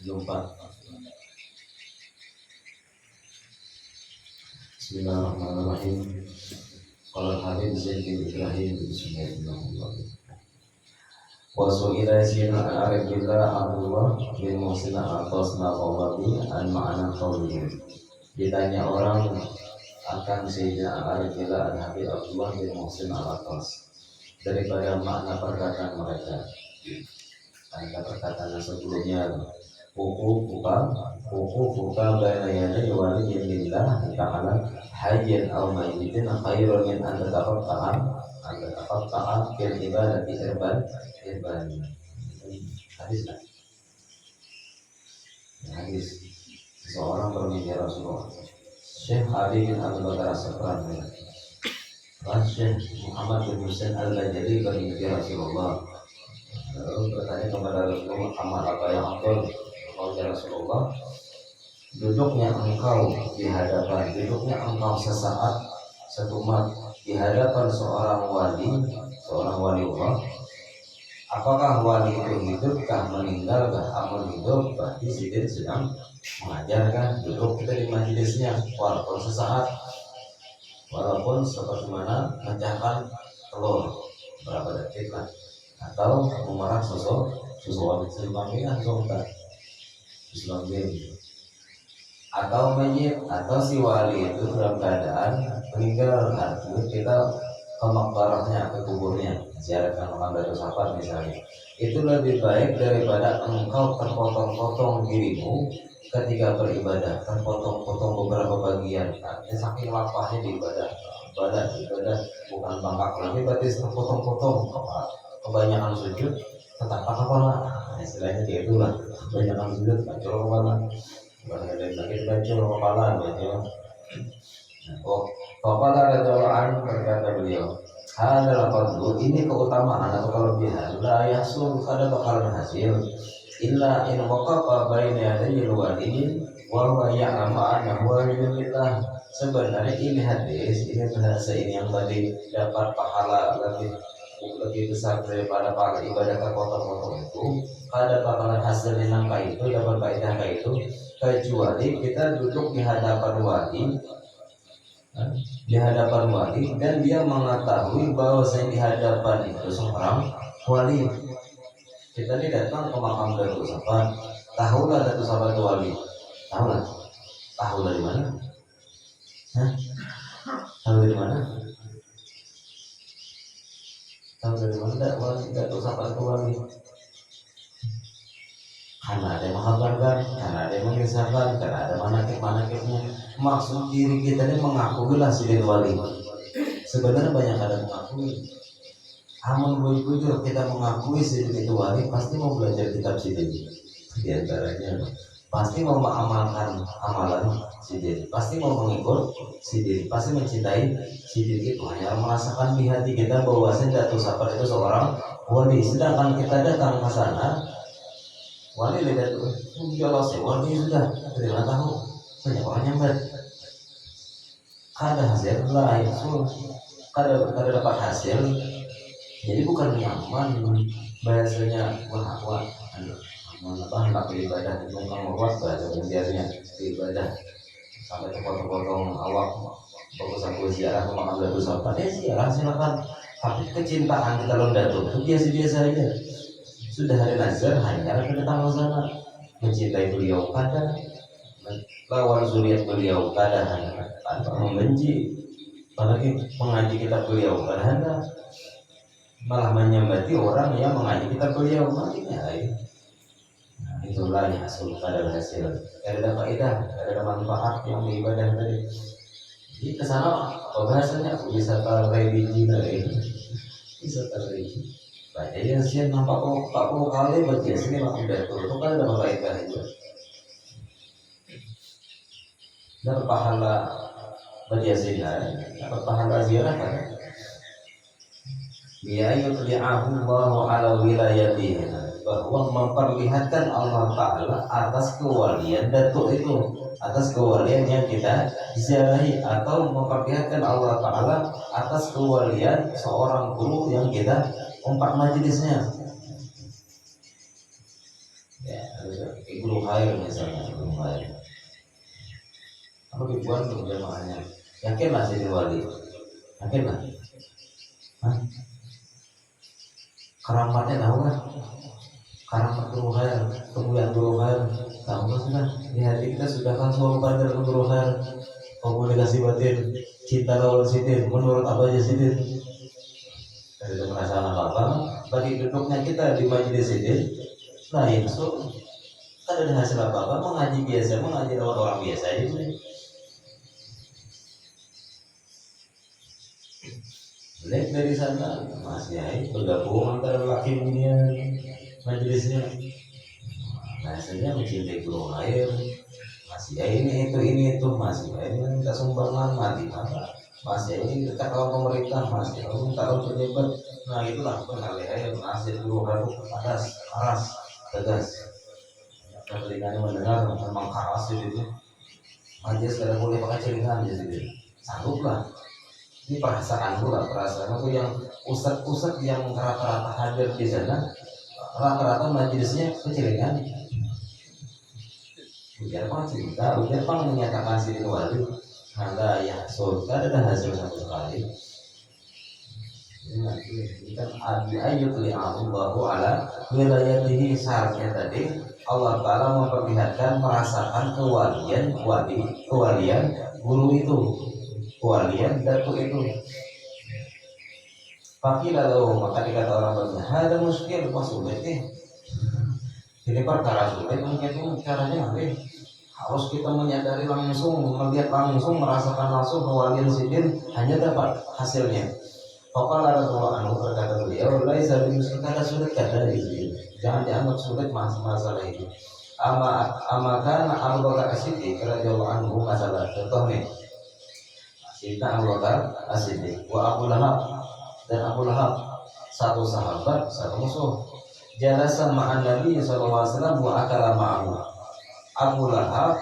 Lupa. Bismillahirrahmanirrahim. Qala Habib Zaid bin Ibrahim bin Bismillahirrahmanirrahim. Wa su'ila Sayyidina al-Arif billah Abdullah bin Muhsin al-Atas Nabawi an ma'ana qawlihi. Ditanya orang akan Sayyidina al-Arif billah al-Habib Abdullah bin Muhsin al-Atas daripada makna perkataan mereka. Ada perkataan sebelumnya buka baina yaday waliyyin lillah ta'ala hayyan aw mayyitin khairun min an tataqatta'a fil ibadati irban. Hadis seseorang bermimpi Rasulullah Syekh Ali bin Abu Bakar As-Sakran Syekh Muhammad bin Husain Al-Bajali bermimpi Rasulullah, lalu bertanya kepada Rasulullah, amal apa yang afdal? Kata Rasulullah, duduknya engkau sesaat setumat di hadapan seorang wali Allah. Apakah wali itu hidupkah, meninggalkah, amal hidup? Berarti sidin sedang mengajarkan. Duduk kita di majelisnya walaupun sesaat, walaupun seperti mana memecahkan telur berapa detik lah, atau memerah sesuatu atau menyit, atau si wali itu dalam keadaan meninggal. Artinya kita ke makbarahnya, ke kuburnya, ziarahkan orang dari sahabat misalnya, itu lebih baik daripada engkau terpotong-potong dirimu ketika beribadah, terpotong-potong beberapa bagian. Artinya saking lapahnya di ibadah bukan bangkak lagi, berarti terpotong-potong, kebanyakan sujud tetap kepala, istilahnya kayak itulah, kebanyakan sujud kacau kepala, kacau kepala gitu. Kepala radhiallahu berkata beliau, adalah fadlu, ini keutamaan atau kelebihan, la yahsul, kada bakalan hasil illa in waqafa baina yadayil waliyin wa huwa ya'lamu annahu waliyullah. Sebenarnya ini hadis, ini bahasa ini yang tadi dapat pahala lebih besar daripada pahala ibadah terpotong-potong itu, kada bakalan hasil nangka itu, dapat faedah itu, kecuali kita duduk di hadapan wali dan dia mengetahui bahwa saya di hadapan itu seorang wali. Kita ini datang ke makam Datuk Sahabat, tahulah Datuk Sahabat itu wali, tahu dari mana? Tahu dari mana wali Datuk Sahabat itu wali? Karena ada yang menghabarkan, karena ada yang mengisahkan, karena ada manakib-manakibnya. Maksud diri kita ini mengakuilah sidin wali. Sebenarnya banyak ada mengakui. Amun bujur kita mengakui sidin itu wali, pasti mau belajar kitab sidin. Di antaranya pasti mau mengamalkan amalan sidin, pasti mau mengikut sidin, pasti mencintai sidin itu. Hanya merasakan di hati kita bahwa Datuk Sahabat itu seorang wali. Sedangkan kita datang ke sana, wali lihat jelas wali sudah terima tahu, banyak orang nyambat, kada hasil lah itu, kada dapat hasil. Jadi bukan nyaman bahasanya wah hendak beribadah itu kan buat bahasa biasanya beribadah sampai terpotong-potong awak bagus aku ziarah ke makam Datuk Sahabat, ziarah silakan, tapi kecintaan kita londa itu biasa-biasa aja. Sudah hari nazar hanya kita datang ke sana, mencintai beliau kada, lawan zuriat beliau kada, tanpa membenci, apalagi mengaji kitab beliau kada, malah menyembati orang yang mengaji kitab beliau. Makanya itulah yang hasil pada hasil, ada faedah, ada manfaat yang beribadah tadi. Jadi kesana bahasanya bisa religi bisa religi. Baca Yasin 40 kali baca Yasin 50 itu kan ada faedah itu. Dapat pahala baca Yasin, dapat pahala ziarah kan. Dia yutli'ahu Allahu ala wilayatihi, bahwa memperlihatkan Allah Ta'ala atas kewalian Datuk itu, atas kewalian yang kita ziarahi, atau memperlihatkan Allah Ta'ala atas kewalian seorang guru yang kita umpat majelisnya. Ya, guru khair misalnya, guru khair. Apa ribuan tuh jamaahnya? Yakinlah jadi wali, yakinlah. Hah? Keramatnya tahu kan? Keramat guru khair, kemuliaan guru khair, tahu kan sudah? Di hati kita sudah kan suara pada guru khair, komunikasi batin, cinta lawan sitin, menurut apa aja sitin. Dari perasaan apa? Bagi duduknya kita di majelis ini, lain so. Kan ada hasil apa-apa mengaji biasa, mengaji lewat orang biasa itu. Black dari sana Mas Yai bergabung antara laki dunia majelisnya. Biasanya mencintai guru air. Mas Yai ini itu Mas Yai ini minta sumbangan mati apa? Mas Yai ini dekat dengan pemerintah, Mas Yai minta untuk pejabat. Nah itulah penalih air nasib guru harus keras, tegas. Telinganya mendengar memang keras itu. Majelis tidak boleh pakai celingan jadi sangguplah. Ini perasaan pula, perasaan aku yang ustad yang rata-rata hadir di sana, rata-rata majelisnya kecelingan. Biar pang cerita, biar pang menyatakan sini wali, ada ya surga ada hasil sama sekali. Ini kan ayat li Allahu ala wilayatihi syaratnya tadi Allah Ta'ala memperlihatkan merasakan kewalian guru itu, kewalian datu itu. Tapi lalu maka dikata orang banyak ada muskil pas sulit nih. Ini perkara sulit mungkin caranya harus kita menyadari langsung, melihat langsung, merasakan langsung kewalian sidin hanya dapat hasilnya. Faqala radhiyallahu anhu berkata beliau, laisa bimuskil kada sulit kada ini. Jangan dianggap sulit masalah itu. Amakan Abu Bakar As-Siddiq radhiyallahu anhu masalah contoh nih. Sayyidina Abu Bakar As-Siddiq wa Abu Lahab dan Abu Lahab satu sahabat satu musuh. Jalasa ma'an Nabi sallallahu alaihi wasallam wa akala ma'ahu. Abu Lahab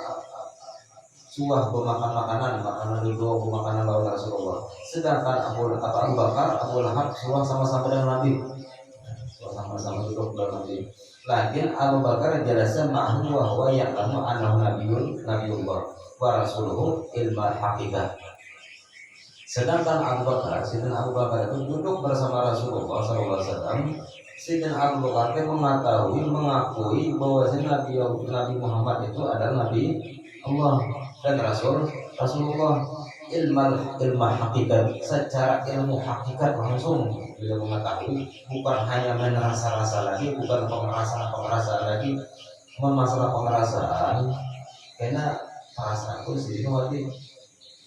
suah bermakan makanan dua makanan lawan Rasulullah. Sedangkan Abu Bakar, Abu Lahab suah sama-sama dengan Nabi. Sama-sama duduk dengan Nabi. Lakin Abu Bakar jalasa ma'ahu wa huwa ya'lamu annahu nabiyullah wa rasuluhu ilmal haqiqah. Sedangkan Abu Bakar itu duduk bersama Rasulullah SAW. Sayyidina Abu Bakar mengakui bahwa Nabi Muhammad itu adalah Nabi Allah dan Rasulullah. Ilmu hakikat, secara ilmu hakikat langsung beliau mengetahui, bukan hanya main rasa-rasa lagi, bukan pengerasaan lagi. Masalah pengerasaan karena perasaanku di sini wajib.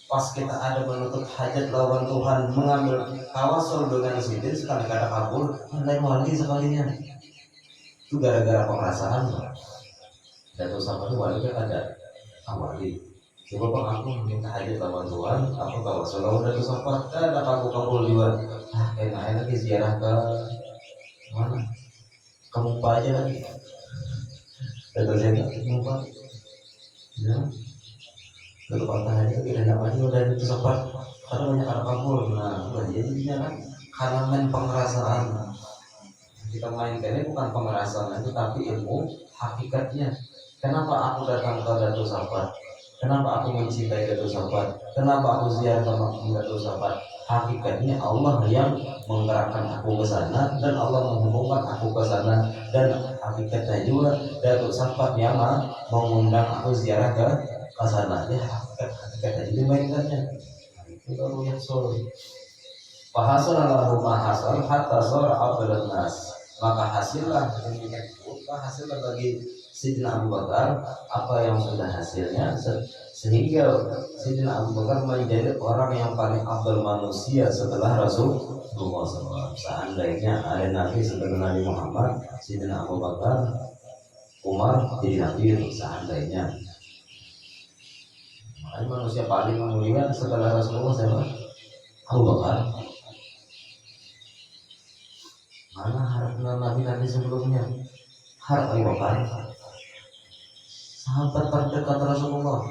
Pas kita ada menuntut hajat lawan Tuhan, mengambil tawasul dengan sidin sekali kata kabul, lain wali sekalinya. Itu gara-gara pengerasaan. Datuk sama itu wali kan ada wali. Coba bang aku minta hajat lawan Tuhan, aku tawasul lawan Datuk Safar, ada kabul juga. Enak lagi ziarah ke mana? Ke Mupa aja lagi. Datuk saya ke Mupa. Ya. Kalau pantangannya tidak dapat juga dan itu sempat karena banyak anak kabur. Nah, jadinya kan karena main pengerasaan kita mainkan ini bukan pengerasaan itu tapi ilmu hakikatnya. Kenapa aku datang ke Datuk Safar? Kenapa aku mencintai Datuk Safar? Kenapa aku ziarah ke Datuk Safar? Hakikatnya Allah yang menggerakkan aku ke sana dan Allah menghubungkan aku ke sana, dan hakikatnya juga Datuk Safar yang mengundang aku ziarah ke sana. Ya hakikat itu mainkannya. Itu baru yang soleh. Fahasul lahu mahasal hatta sura abdul nas. Maka hasillah bagi Sayyidina Abu Bakar apa yang sudah hasilnya, sehingga Sayyidina Abu Bakar menjadi orang yang paling abdul manusia setelah Rasulullah SAW. Seandainya ada Nabi setelah Nabi Muhammad, Sayyidina Abu Bakar, Umar jadi Nabi itu seandainya. Makanya manusia paling mulia setelah Rasulullah siapa? Abu Bakar. Mana harapnya Nabi sebelumnya? Harap Abu Bakar, sahabat terdekat Rasulullah.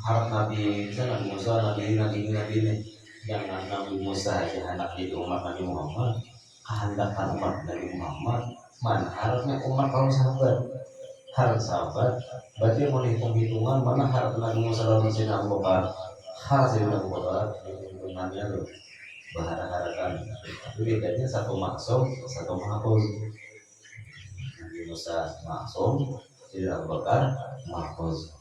Harap Nabi Musa, Nabi ini. Jangan Nabi Musa aja anak itu umat Nabi Muhammad, kehendakkan umat Nabi Muhammad. Mana harapnya umat kaum sahabat? harus sahabat, berarti mau hitung-hitungan mana harus Nabi Musa dalam sini Abu Bakar, harus ini Abu Bakar, hitungannya loh, berharap-harapan. Tapi bedanya satu maksum, satu mahfuz. Nabi Musa maksum, jadi Abu Bakar mahfuz.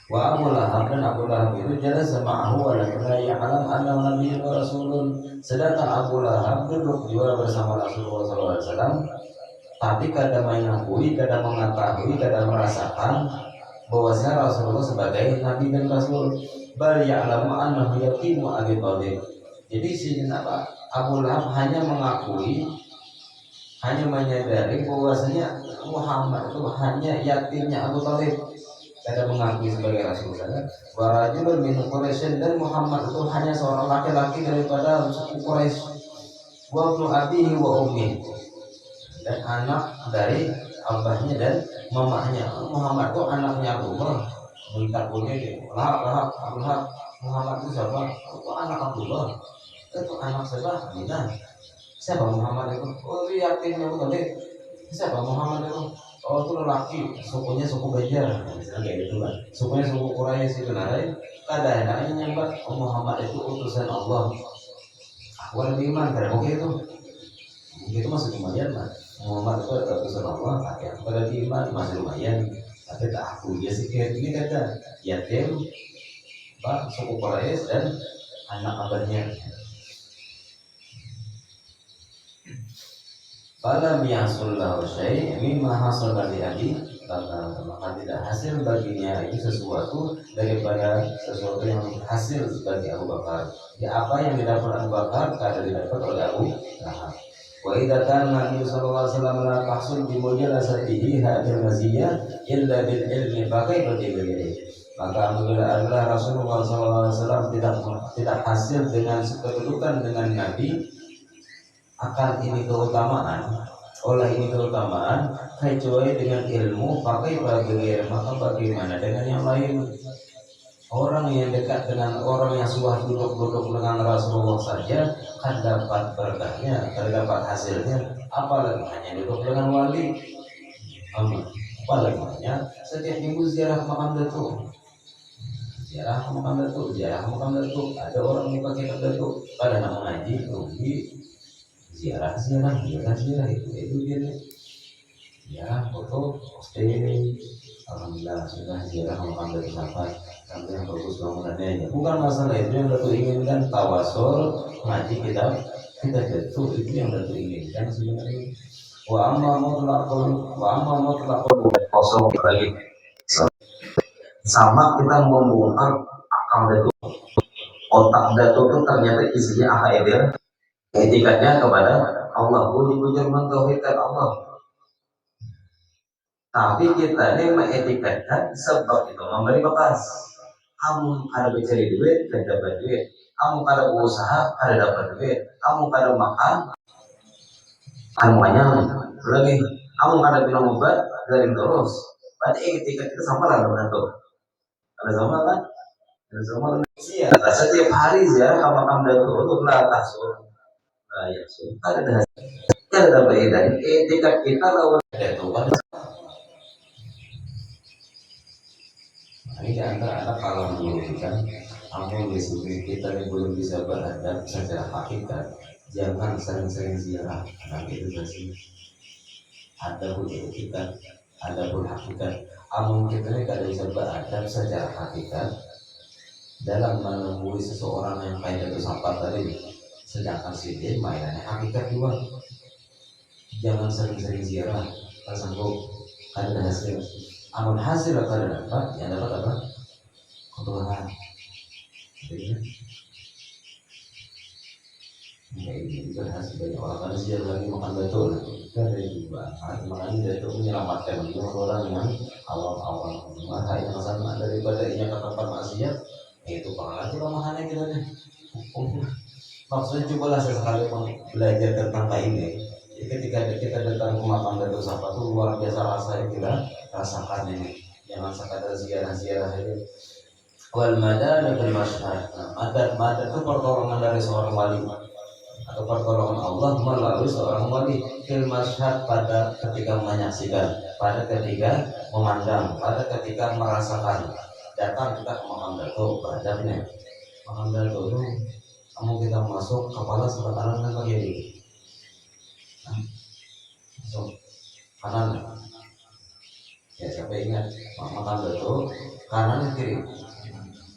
Wa Abu Lahab dan Abu Lahab itu jelas ma'ahu wa la ya'lam annahu nabiyyun wa rasulun. Sedangkan Abu Lahab duduk juga bersama Rasulullah SAW, tapi kadang mengakui, kadang mengetahui, kadang merasakan bahwasanya Rasulullah sebagai nabi dan rasul. Bal ya'lamu annahu yatimu Abi Thalib. Jadi Sayyidina Abu Lahab hanya mengakui, hanya menyadari bahwasanya Muhammad itu hanya yatimnya Abu Thalib. Kadang mengakui sebagai rasul saja. Wa rajulun min Quraisy, dan Muhammad itu hanya seorang laki-laki daripada suku Quraisy. Wa ibnu abihi wa ummi, dan anak dari abahnya dan mamahnya. Muhammad itu anaknya Abdullah. Minta punya dia. Lahab. Muhammad itu siapa? Itu anak Abdullah. Itu anak siapa? Aminah. Siapa Muhammad itu? Oh, yakinnya betul deh. Siapa Muhammad itu? Oh, itu lelaki, sukunya suku Banjar, misalnya kayak gitu kan. Sukunya suku Quraisy itu nanti kadang-kadang nyambat Muhammad itu utusan Allah. Aku ada iman karena begitu. Begitu masih lumayan lah. Muhammad itu adalah utusan Allah, ya. Pada iman masih lumayan. Tapi tak aku dia sih kayak gini kata yatim, pak suku Quraisy dan anak abadnya. Falam yahsul lahu syai' mimma hasala li Abi Bakar, maka tidak hasil baginya itu sesuatu daripada sesuatu yang hasil bagi Abu Bakar. Ya, apa yang didapat Abu Bakar kada didapat oleh Abu Lahab. Wa idza kana Nabi sallallahu alaihi wasallam la tahsul bi mujalasatihi hadhihi maziyah illa bil ilmi baqai bagi. Maka apabila adalah Rasulullah sallallahu alaihi wasallam tidak hasil dengan kedudukan dengan Nabi, akan ini keutamaan, oleh ini keutamaan kecuali dengan ilmu pakai bagi, maka bagaimana dengan yang lain? Orang yang dekat dengan orang yang sudah duduk dengan Rasulullah saja kan dapat berkahnya, dapat hasilnya, apalagi hanya duduk dengan wali. Apalagi hanya setiap minggu ziarah ke makam datuk, ziarah ke makam datuk, ziarah ke makam datuk. Ada orang yang pakai datuk pada nama ngaji, rugi. Ziarah itu dia ziarah foto posting. Alhamdulillah sudah ziarah makam dari sahabat, sampai yang bagus bangunannya. Bukan masalah itu yang Datuk inginkan, tawasul ngaji kita jatuh, itu yang Datuk inginkan sebenarnya. Wa amma mutlaqul kosong lagi sama kita membongkar akal Datuk. Otak Datuk itu ternyata isinya akhidah, etikatnya kepada Allah, bujur mentauhidkan Allah. Tapi kita ini mengetikatkan sebab itu memberi bekas. Kamu ada mencari duit, dan dapat duit. Kamu ada usaha, ada dapat duit. Kamu ada makan, kamu banyak lagi. Kamu ada minum obat, dari terus. Berarti etikat itu sama lah dengan itu. Ada sama kan? Ada sama. Siapa setiap hari ziarah ke makam Datuk untuk latah ya sudah ada beda etika kita lawan itu kan. Ini antara kalau menurunkan ampun disuruh kita yang belum bisa beradab secara hakikat, jangan sering-sering ziarah. Karena itu sih ada pun etika, ada pun hakikat. Amun kita ini tidak bisa beradab secara hakikat dalam menemui seseorang yang kayak itu sahabat tadi. Sedangkan dia mainannya hakikat juga. Jangan sering-sering ziarah, tak sanggup ada hasil. Amun hasil akan dapat, yang dapat apa? Ketuhanan. Jadi, ini juga hasil banyak orang kan ziarah lagi makan betul. Ada juga, makanya itu menyelamatkan orang yang awal-awal maka yang sama daripada ini ke tempat maksiat, itu pengalaman itu lamahannya kita nih. Maksudnya cobalah sesekali belajar tentang ini. Jadi ketika kita datang ke makam Datuk Sapa itu luar biasa rasa yang kita rasakan ini. Jangan sekadar ziarah-ziarah ini. Wal madad dan masyhad. Madad itu pertolongan dari seorang wali. atau pertolongan Allah melalui seorang wali fil masyhad pada ketika menyaksikan, pada ketika memandang, pada ketika merasakan. Datang kita ke makam dato, beradabnya makam dato itu kamu kita masuk kepala sebelah kanan dan kaki kiri, masuk kanan ya, sampai ingat makam dato kanan dan kiri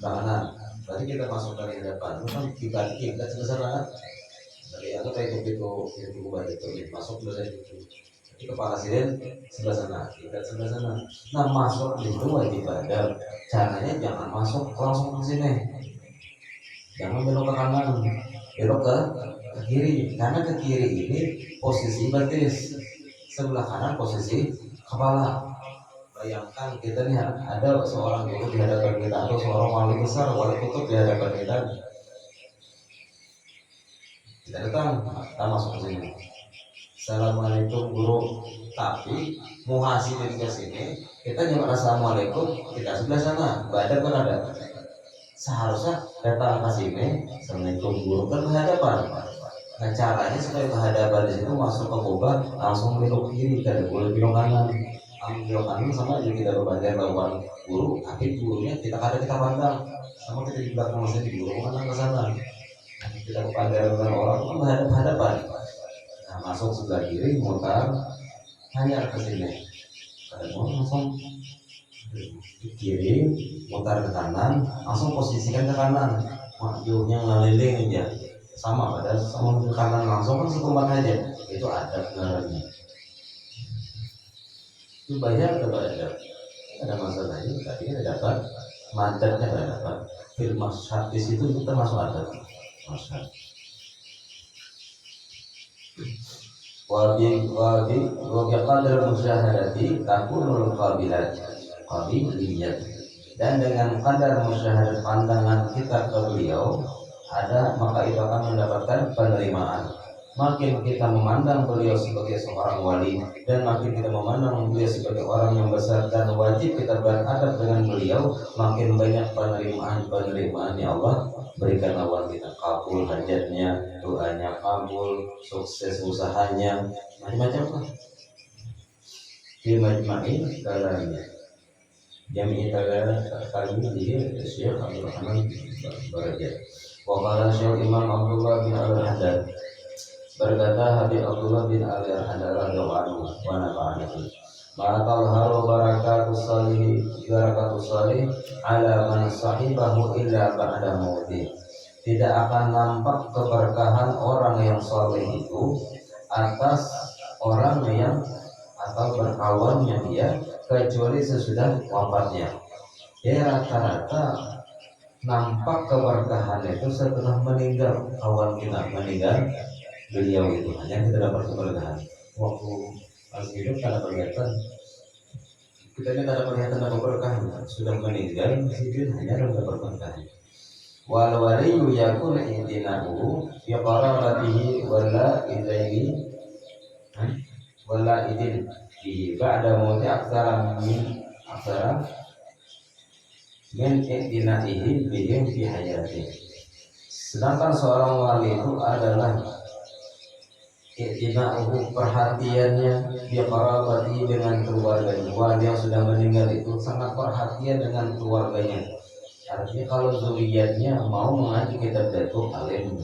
kanan. Berarti kita masuk dari depan, itu kan kita sebelah sana. Dari aku kayak itu baca itu masuk dari itu. Jadi kepala sirен sebelah sana, kita sebelah sana. Nah masuk itu wajib ada. Caranya jangan masuk langsung ke sini, jangan belok ke kanan, belok ke kiri. Karena ke kiri ini posisi betis, sebelah kanan posisi kepala. Bayangkan kita nih ada seorang guru di hadapan kita atau seorang wali besar, wali kutub di hadapan kita. Kita datang, kita masuk ke sini. Assalamualaikum guru. Tapi mau hasil ke sini, kita nyampe assalamualaikum, kita sebelah sana. Badan kan ada. Seharusnya datang ke sini, assalamualaikum guru kan berhadapan. Nah caranya supaya berhadapan di situ masuk ke kubah langsung belok kiri, tidak boleh belok kanan. Belok kanan sama aja kita berbanding lawan guru, tapi gurunya kita pandang, sama kita di belakang masih di guru mana ke sana. Kita kepada orang kan berhadapan. Nah masuk sebelah kiri, mutar hanya ke sini. Kalau mau langsung ke kiri, mutar ke kanan, langsung posisikan ke kanan. Majunya ngeliling aja, sama pada sama ke kanan langsung kan setempat aja. Itu adab negaranya. Itu banyak ada masalah ini, tapi kita dapat mandatnya nggak dapat. Film hadis itu termasuk adab. Wabi qadar musyahadati takunul qabiliyat, dan dengan kadar musyahadat pandangan kita ke beliau ada, maka itu akan mendapatkan penerimaan. Makin kita memandang beliau sebagai seorang wali dan makin kita memandang beliau sebagai orang yang besar dan wajib kita beradab dengan beliau, makin banyak penerimaan ya Allah berikan awal kita, kabul hajatnya, doanya kabul, sukses usahanya, macam-macam lah. Di majma'i kalanya jami'i kali ini Syekh Abdul Rahman Barajat. Wa qala Syekh Imam Abdullah bin Al-Haddad, berkata Habib Abdullah bin Al-Haddad radhiyallahu anhu wa nafa'ana bihi, ma talharu barakatus salih ala man sahibahu illa ba'da mautih. Tidak akan nampak keberkahan orang yang saleh itu atas orang yang atau berkawannya dia kecuali sesudah wafatnya. Ya rata-rata nampak keberkahan itu setelah meninggal. Kawan kita meninggal, beliau itu hanya kita dapat keberkahan. Waktu masih hidup tidak kelihatan, kita ini tidak kelihatan ada keberkahan. Sudah meninggal masih hanya ada keberkahan. Wal waliyu yakun intinahu fi qarabatihi wala idaihi wala idin di ba'da mauti aksara min intinahihi bihim fi hayati. Sedangkan seorang wali itu adalah i'tinahu, perhatiannya dia qarabati dengan keluarganya. Wali yang sudah meninggal itu sangat perhatian dengan keluarganya. Artinya kalau zuriatnya mau mengaji kitab datuk alim,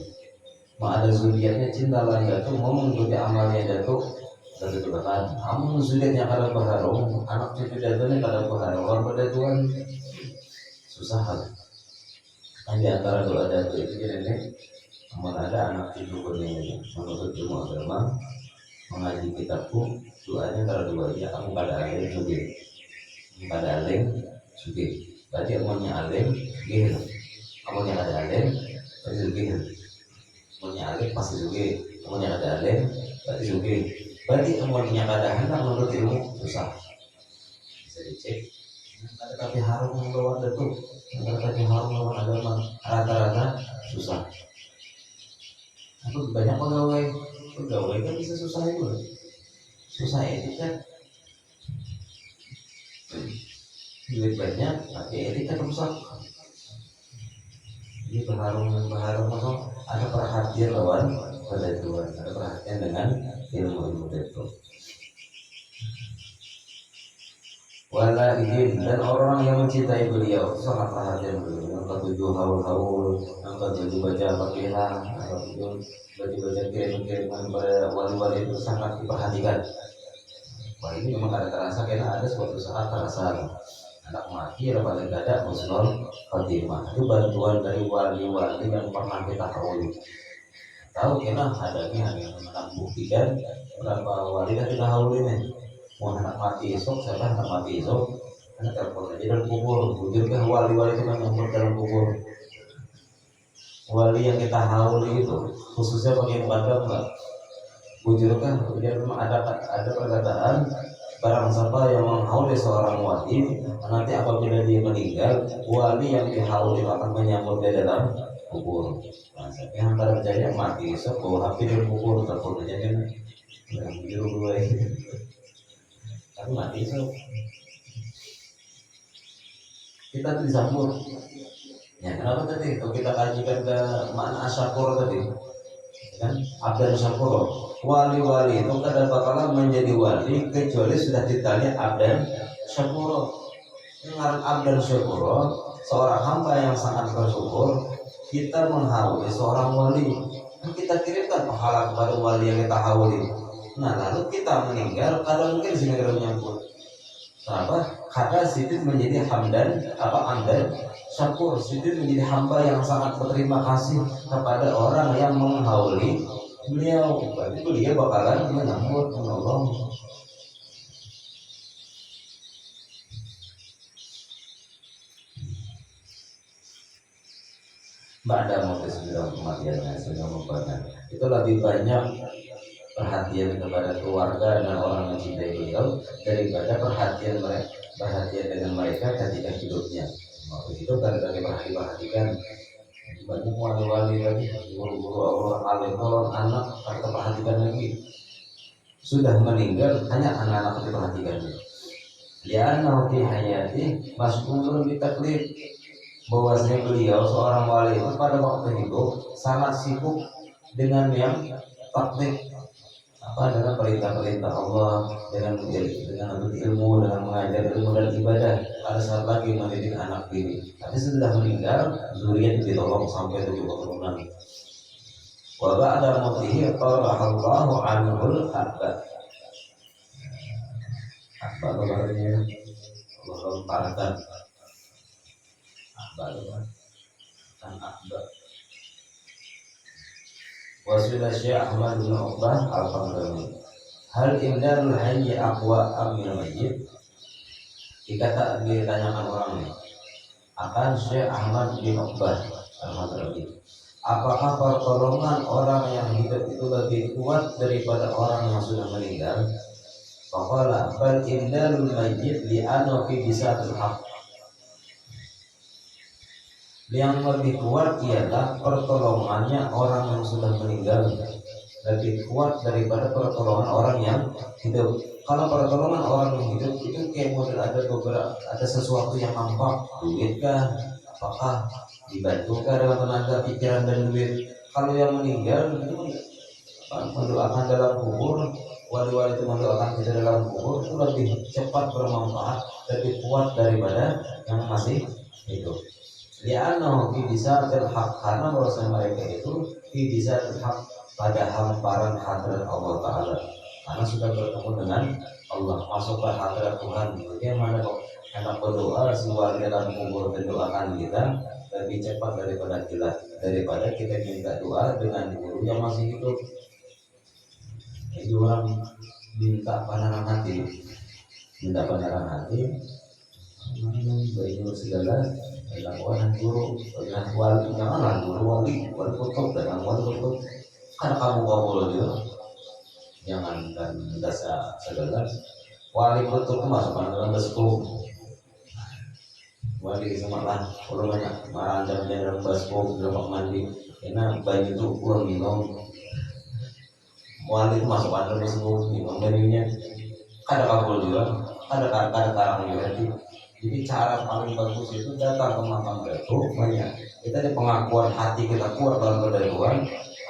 mau ada zuriatnya cinta lain datuk, mau mengikuti amalnya datuk itu bahkan kamu zuriatnya kada berharung, anak cucu datuknya kada berharung, orang berdatuan susah hal. Kan di antara doa datuk itu jadi namun ada anak cucu kuningnya menuntut ilmu agama, mengaji kitabku, doanya antara dua, ya kamu kada alim juga, kada alim juga. Berarti amalnya alim gihil, amalnya ada alim berarti gihil, amalnya alim pasti juga, amalnya ada alim berarti juga. Berarti amalnya ada hendak menurut ilmu susah, bisa dicek. Ada tapi harum melawan datuk, ada tapi harum melawan agama, rata-rata susah. Aku banyak pegawai kan bisa susah itu, susah etika. Duit banyak, tapi etika rusak. Jadi berharung itu ada perhatian lawan pada Tuhan, ada perhatian dengan ilmu itu. Wala izin, dan orang yang mencintai beliau sangat perhatian beliau. Yang ketujuh haul-haul, yang ketujuh baca Fatihah, yang ketujuh baca kirim-kiriman pada wali-wali itu sangat diperhatikan. Wah, ini memang ada terasa karena ada suatu saat terasa anak mati ya paling gak ada husnul khotimah. Itu bantuan dari wali-wali yang pernah kita kawin. Tahu kena hadapnya yang membuktikan berapa wali yang kita kawin ini. Mau anak mati esok, saya anak mati esok, anak telepon aja dalam kubur. Bujur ke wali-wali itu kan nomor dalam kubur. Wali yang kita hauli itu khususnya bagian badan enggak. Bujur kan, kemudian ada perkataan barang siapa yang menghauli seorang wali, nanti apabila dia meninggal, wali yang dihauli akan menyambut dia dalam kubur. Nah, yang antara percaya mati esok bawa HP di kubur, telepon aja kan, bujur gue, tapi mati esok kita tuh disambut. Ya kenapa tadi? Kalau kita kajikan ke makna asyakuro tadi, kan abdan syakuro, wali-wali itu kadang bakalan menjadi wali kecuali sudah ditanya abdan syakuro. Dengan abdan syakuro, seorang hamba yang sangat bersyukur, kita menghauli seorang wali, kita kirimkan pahala kepada wali yang kita hauli. Nah lalu kita meninggal, kadang mungkin segera menyambut. Kenapa? Karena Sidin menjadi hamdan amdan syakur. Sidin menjadi hamba yang sangat berterima kasih kepada orang yang menghauli beliau. Berarti beliau bakalan menyambut, menolong. Ba'da mautis beliau kematiannya sehingga membuatnya itu lebih banyak perhatian kepada keluarga dan orang yang mencintai beliau daripada perhatian dengan mereka ketika hidupnya. Waktu itu gara-gara diperhatikan banyak wali-wali lagi, guru-guru orang alim, orang anak kita perhatikan lagi. Sudah meninggal hanya anak-anak diperhatikan. Lianna fi hayati mas'ulun bitaklif, bahwasanya beliau seorang wali itu pada waktu itu sangat sibuk dengan yang taklif, dengan perintah-perintah Allah, dengan menuntut ilmu, dengan mengajar ilmu dan ibadah. Ada saat lagi mendidik anak ini. Tapi setelah meninggal, zuriat ditolong sampai 7 keturunan. Wa ba'da mautihi qarahallahu anhul akbar. Akbar kabarnya Allah lemparan. Akbar kan akbar. Wasilah Syekh Ahmad bin Uqbah al-Fadlani. Hal imdalul hayyi aqwa amil mayyit? Jika tak ditanyakan orang ini akan Syekh Ahmad bin Uqbah al-Fadlani, apakah pertolongan orang yang hidup itu lebih kuat daripada orang yang sudah meninggal? Faqala bal imdalul mayyit li'anna fi bisatil haqq. Yang lebih kuat ialah pertolongannya orang yang sudah meninggal lebih kuat daripada pertolongan orang yang hidup. Kalau pertolongan orang yang hidup itu kayak model ada sesuatu yang nampak, duit kah, apakah dibantu kah dengan tenaga, pikiran dan duit. Kalau yang meninggal itu mendoakan dalam kubur, wali-wali itu mendoakan kita dalam kubur itu lebih cepat bermanfaat, lebih kuat daripada yang masih hidup. Li'annahu fi bisatil haq, karena bahwasanya mereka itu fi bisatil haq, pada hamparan hadrat Allah Ta'ala, karena sudah bertemu dengan Allah, masuk ke hadrat Tuhan. Bagaimana kok enak berdoa si wali dalam kubur mendoakan kita lebih cepat daripada kita minta doa dengan guru yang masih hidup. Jadi orang minta pandangan hati, bayi segala dengan orang guru, dengan wali, janganlah wali kutub, dengan wali kutub, karena kamu juga jangan dan dasar segala wali kutub itu masuk dalam baskom. Wali semaklah kalau banyak marah dalam baskom, dalam mandi, karena bayi itu kurang minum. Wali itu masuk dalam baskom, minum bayinya, kada kabul juga, kada karang juga. Jadi cara paling bagus itu datang ke makam Datuk banyak. Kita ada pengakuan hati kita kuat dalam berdakwah.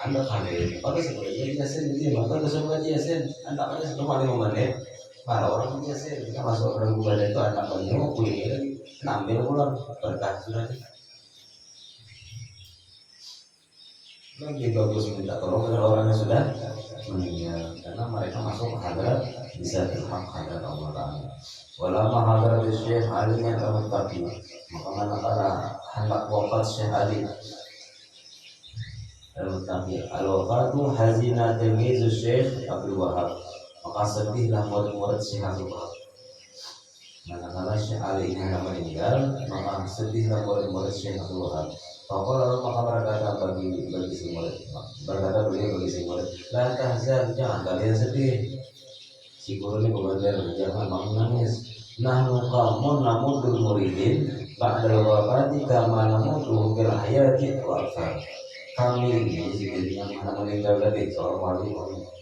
Anda kali, pada sebenarnya jasen itu maka sebenarnya jasen. Anda pada setelah 5 menit. Para orang jasen kita masuk orang ibadah itu anak banyak kuliah ambil pulang berkah sudah. Lebih bagus minta tolong kepada orang yang sudah meninggal karena mereka masuk ke hadrat bisa terhak hadrat Allah Ta'ala. Walama hadrat Syekh Ali yang al-Muttaqi, maka manakala hendak wafat Syekh Ali al-Muttaqi, al-wafatu hazina tilmizu Syekh Abdul Wahab, maka sedihlah murid-murid Syekh Abdul Wahab. Manakala Syekh Ali ini hendak meninggal, maka sedihlah murid-murid Syekh Abdul Wahab. Lalu maka berkata bagi si murid, berkata beliau bagi si murid, la tahzan, jangan kalian sedih. Si guru ini berbandar, jangan menangis. Nahnu qaumun namudul muridin ba'dal wafati kama namuduhu bil hayati wa akthar. Kami ini yang mana meninggal tadi seorang wali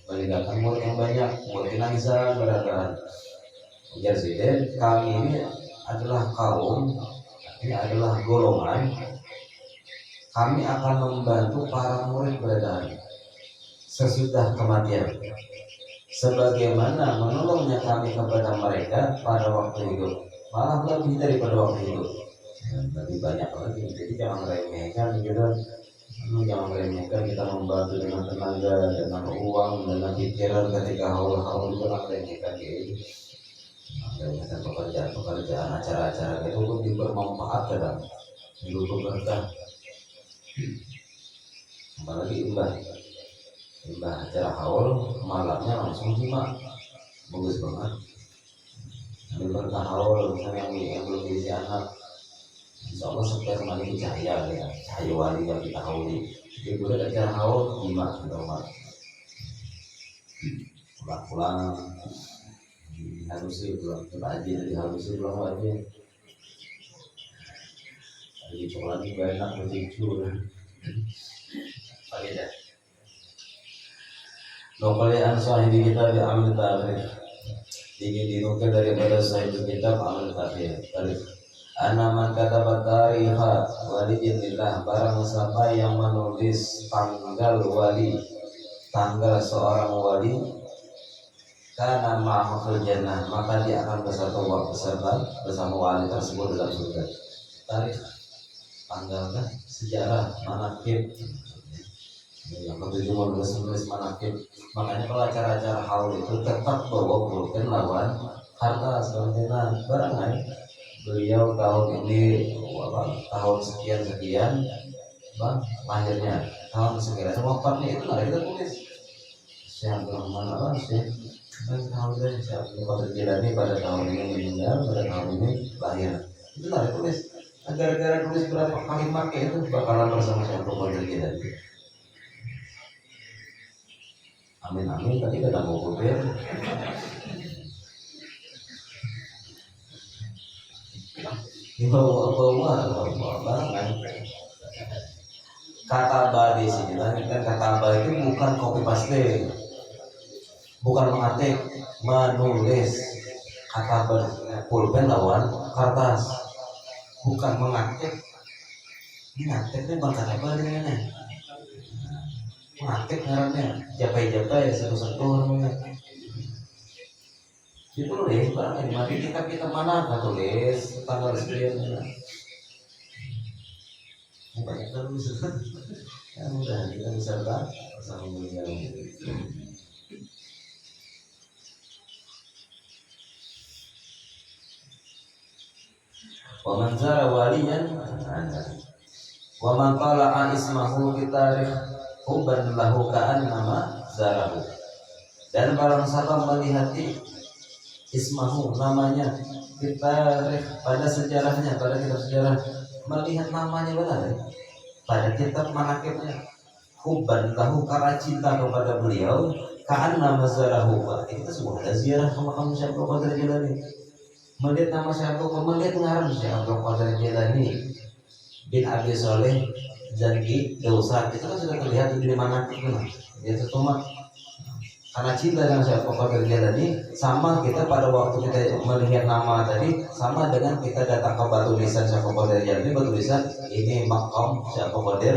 meninggalkan murid yang banyak, murid nangisan beradahan. Ujar Zaid, kami ini adalah kaum, ini adalah golongan. Kami akan membantu para murid beradaan sesudah kematian, sebagaimana menolongnya kami kepada mereka pada waktu hidup, malah lebih daripada waktu hidup, lebih banyak lagi. Jadi jangan meremehkan gitu, jangan meremehkan kita membantu dengan tenaga, dengan uang, dengan pikiran ketika haul itu jangan meremehkan gitu. Meremehkan pekerjaan, acara-acara itu lebih bermanfaat kadang, lebih berkah. Apalagi imbah acara haul malamnya langsung jima, bagus banget. Ambil berkah haul misalnya yang belum diisi anak, insya Allah sperma ini cahaya ya, cahaya wali yang kita hauli. Jadi boleh acara haul jima di rumah, pulang dihalusi pulang aja, dihalusi pulang aja. Jadi coklat ini banyak berjujur. Pakai dah. Nuklian sahibi kita diambil tarik. Ingin dinukil daripada sahibi kita ambil tarik. Anaman kata batariha walidillah, barang siapa yang menulis tanggal wali, tanggal seorang wali, karena ma'hul jannah, maka dia akan bersama wali tersebut dalam surga. Tarik tanggalnya sejarah manakib yang ketujuh menulis manakib. Makanya kalau acara-acara haul itu tetap bawa pulpen lawan harta sebenarnya barang beliau tahun ini tahun sekian bang lahirnya tahun sekian wafatnya itu nggak ada tulis siapa mana sih dan tahun dari siapa pada Jilani pada tahun ini meninggal, pada tahun ini lahir, itu nggak ada tulis. Gara-gara tulis berapa kalimat itu bakalan bersama siapa pada Jilani. Amin amin, tadi kata mau kupir. Bawa banget. Kata ba di sini kan kata ba itu bukan copy paste, bukan mengetik, menulis. Kata ba pulpen lawan kertas, bukan mengetik. Mengetik itu bukan kata ba ini. Mengetik ngarannya japai satu-satu namanya. Ditulis barang mati kita mana nggak tulis tanggal sekian. Banyak tulis ya mudah kita bisa bersama beliau. Wa man zara waliyan wa man tala'a ismahu fi tarikh hubban lahu ka'annama zarahu. Dan barang siapa melihati ismahu namanya kita pada sejarahnya, pada kitab sejarah, melihat namanya benar pada kitab manakibnya, hubban lahu karena cinta kepada beliau, ka'anna mazarahu, itu sebuah ziarah ke makam Syekh Abdul Qadir Jilani. Melihat nama Syekh Abdul Qadir, melihat ngaran Syekh Abdul Qadir Jilani bin Abi Soleh Zanki Dausat, itu kan sudah terlihat di manakibnya. Dia tertumat karena cinta dengan Syekh Abdul Qadir Jailani, sama kita pada waktu kita melihat nama tadi, sama dengan kita datang ke batu nisan Syekh Abdul Qadir Jailani, batu nisan ini makam Syekh Abdul Qadir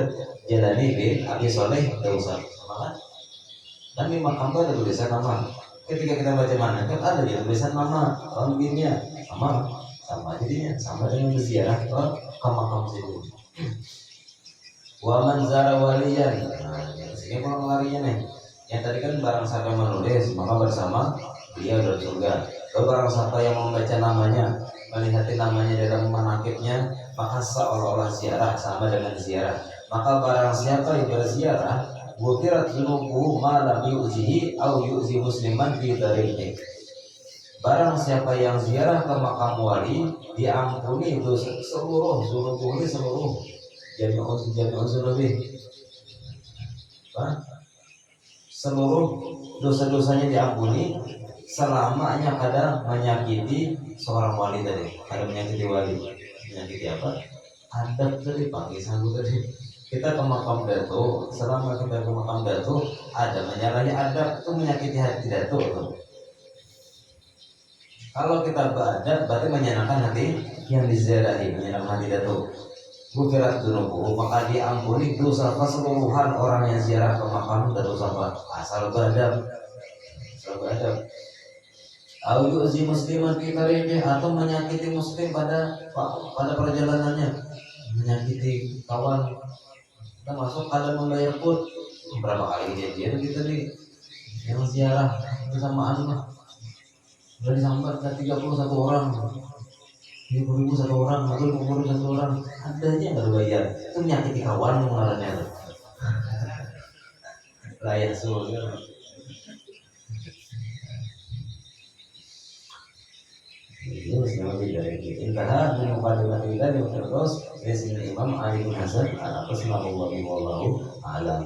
Jailani bin Abi Sholeh Dausar, sama kan? Dan di makam itu ada tulisan nama. Ketika kita baca mana kan ada ya tulisan nama begininya, sama jadinya sama dengan berziarah ke makam situ. Wa man zara waliyan. Nah, ini kalau larinya nih. Yang tadi kan barang siapa yang menulis maka bersama dia dari surga. Kalau barang siapa yang membaca namanya, melihat namanya dalam manakibnya, maka seolah-olah ziarah sama dengan ziarah. Maka barang siapa yang berziarah, gufirat dzunubuhu ma lam yu'zihi aw yu'zi musliman fi dzarihi. Barang siapa yang ziarah ke makam wali, diampuni dosa seluruh dzunubuhu, seluruh jami'un dzunubi. Seluruh dosa-dosanya diampuni selamanya kada menyakiti seorang wali tadi, kada menyakiti wali. Menyakiti apa? Adab tadi, panggil sanggup tadi. Kita ke makam Datuk, selama kita ke makam Datuk ada menyalahi adab, itu menyakiti hati Datuk tuh. Kalau kita beradab berarti menyenangkan hati yang diziarahi, menyenangkan hati Datuk. Gufirat dzunubuhu, maka diampuni dosa keseluruhan orang yang ziarah ke makam Datuk Safa, asal beradab. Au yu'zi musliman fi tariqih, atau menyakiti muslim pada perjalanannya, menyakiti kawan. Kita masuk kada membayar pun, berapa kali kejadian kita nih yang ziarah bersamaan mah udah disambar ke 31 orang, 30.000 satu orang, 50.000 satu orang, ada aja nggak bayar. Itu menyakiti kawan mengarahnya. Layak surga. Ini semua dari kita. Intaha dengan mukadimah kita di Firdaus. Dari Imam Ali bin Hasan al-Qasmahu wa wallahu a'lam.